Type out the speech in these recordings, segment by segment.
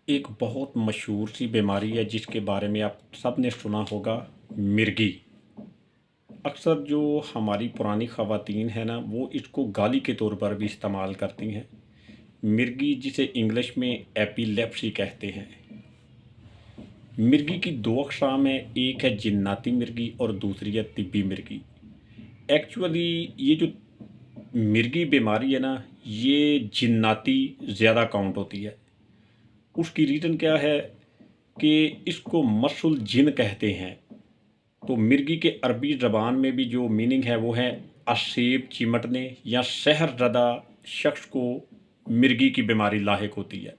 एक बहुत मशहूर सी बीमारी है जिसके बारे में आप सब ने सुना होगा, मिर्गी। अक्सर जो हमारी पुरानी ख़वातीन हैं ना, वो इसको गाली के तौर पर भी इस्तेमाल करती हैं। मिर्गी, जिसे इंग्लिश में एपिलेप्सी कहते हैं। मिर्गी की दो अक़साम हैं, एक है जिन्नाती मिर्गी और दूसरी है तिब्बी मिर्गी। एक्चुअली ये जो मिर्गी बीमारी है ना, ये जिन्नाती ज़्यादा काउंट होती है। उसकी रीज़न क्या है कि इसको मस्सुल जिन कहते हैं। तो मिर्गी के अरबी ज़बान में भी जो मीनिंग है वो है असेब चिमटने या सहर ज़दा शख्स को मिर्गी की बीमारी लाहिक होती है।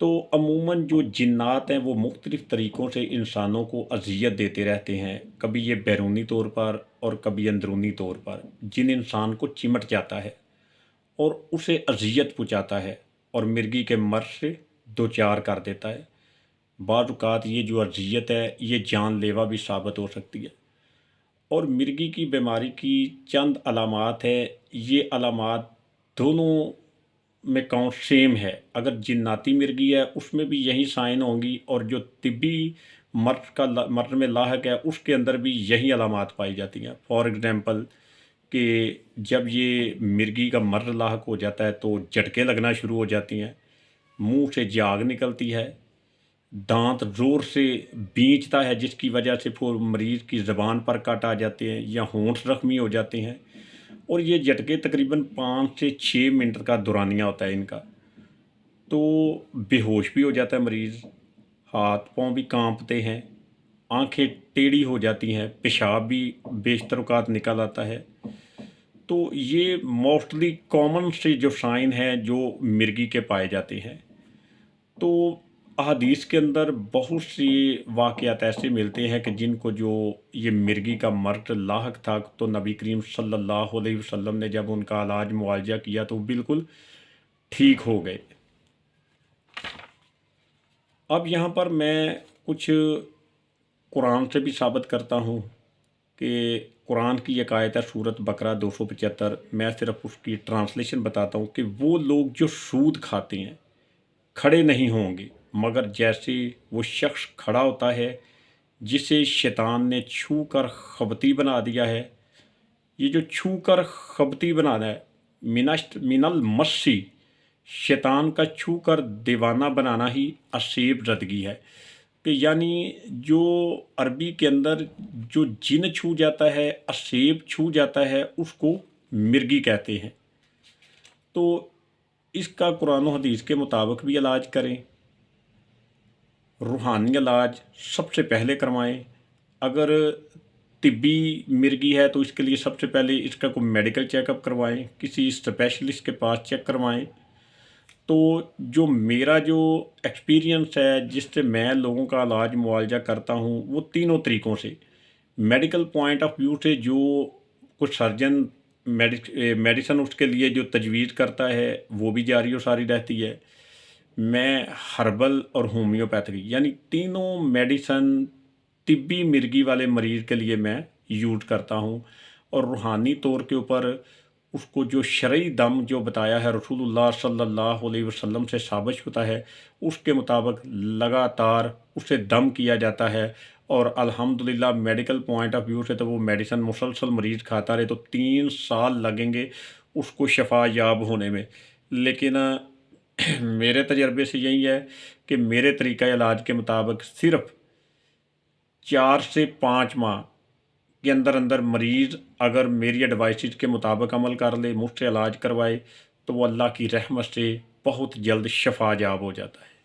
तो अमूमन जो जिन्नात हैं वो मुख्तलिफ़ तरीक़ों से इंसानों को अज़ियत देते रहते हैं। कभी ये बैरूनी तौर पर और कभी अंदरूनी तौर पर। जिन इंसान को चिमट जाता है और उसे अज़ियत पहुँचाता है और मिर्गी के मर्ज़ से दो चार कर देता है। बाज़ औक़ात ये जो अज़ियत है ये जानलेवा भी साबित हो सकती है। और मिर्गी की बीमारी की चंद अलामात है। ये अलामात दोनों में काउंट सेम है। अगर जिन्नाती मिर्गी है उसमें भी यही साइन होंगी और जो तिब्बी मर्ज़ में लाहक है उसके अंदर भी यही अलामात पाई जाती हैं। फॉर एग्ज़ाम्पल कि जब ये मिर्गी का मर्ज़ लाहक हो जाता है तो झटके लगना शुरू हो जाती हैं, मुंह से झाग निकलती है, दांत ज़ोर से बींचता है जिसकी वजह से फिर मरीज़ की ज़बान पर काट आ जाते हैं या होंठ ज़ख्मी हो जाते हैं। और ये झटके तकरीबन 5 से 6 मिनट का दौरानिया होता है इनका। तो बेहोश भी हो जाता है मरीज़, हाथ पाँव भी कांपते हैं, आंखें टेढ़ी हो जाती हैं, पेशाब भी बेशतर औक़ात निकल आता है। तो ये मोस्टली कॉमन से जो साइन हैं जो मिर्गी के पाए जाते हैं। तो अहादीस के अंदर बहुत सी वाक़यात ऐसे मिलते हैं कि जिनको जो ये मिर्गी का मर्ज़ लाहक था तो नबी करीम सल्लल्लाहु अलैहि वसल्लम ने जब उनका इलाज मुआलजा किया तो बिल्कुल ठीक हो गए। अब यहाँ पर मैं कुछ कुरान से भी साबित करता हूँ कि कुरान की एक आयत है सूरत बकरा 275। मैं सिर्फ उसकी ट्रांसलेशन बताता हूँ कि वो लोग जो सूद खाते हैं खड़े नहीं होंगे मगर जैसे वो शख्स खड़ा होता है जिसे शैतान ने छू कर खबती बना दिया है। ये जो छू कर खबती बनाना है, मिनल मस्सी, शैतान का छू कर दीवाना बनाना ही असेब ज़दगी है। कि यानी जो अरबी के अंदर जो जिन छू जाता है, असेब छू जाता है, उसको मिर्गी कहते हैं। तो इसका कुरान और हदीस के मुताबिक भी इलाज करें। रूहानी इलाज सबसे पहले करवाएं। अगर तिब्बी मिर्गी है तो इसके लिए सबसे पहले इसका कोई मेडिकल चेकअप करवाएं, किसी स्पेशलिस्ट के पास चेक करवाएं। तो जो मेरा जो एक्सपीरियंस है जिससे मैं लोगों का इलाज मुआवजा करता हूँ वो तीनों तरीक़ों से। मेडिकल पॉइंट ऑफ व्यू से जो कुछ सर्जन मेडिसन उसके लिए जो तजवीज़ करता है वो भी जारी और सारी रहती है। मैं हर्बल और होम्योपैथिक यानी तीनों मेडिसन तिब्बी मिर्गी वाले मरीज़ के लिए मैं यूज़ करता हूँ। और रूहानी तौर के ऊपर उसको जो शरई दम जो बताया है रसूलुल्लाह सल्लल्लाहु अलैहि वसल्लम से साबित होता है उसके मुताबिक लगातार उसे दम किया जाता है। और अल्हम्दुलिल्लाह मेडिकल पॉइंट ऑफ व्यू से तो वो मेडिसन मुसलसल मरीज़ खाता रहे तो 3 साल लगेंगे उसको शफा याब होने में। लेकिन मेरे तजर्बे से यही है कि मेरे तरीक़ा इलाज के मुताबिक सिर्फ़ 4 से 5 माह के अंदर अंदर मरीज़ अगर मेरी एडवाइस के मुताबिक अमल कर ले, मुझसे इलाज करवाए तो वो अल्लाह की रहमत से बहुत जल्द शफा याब हो जाता है।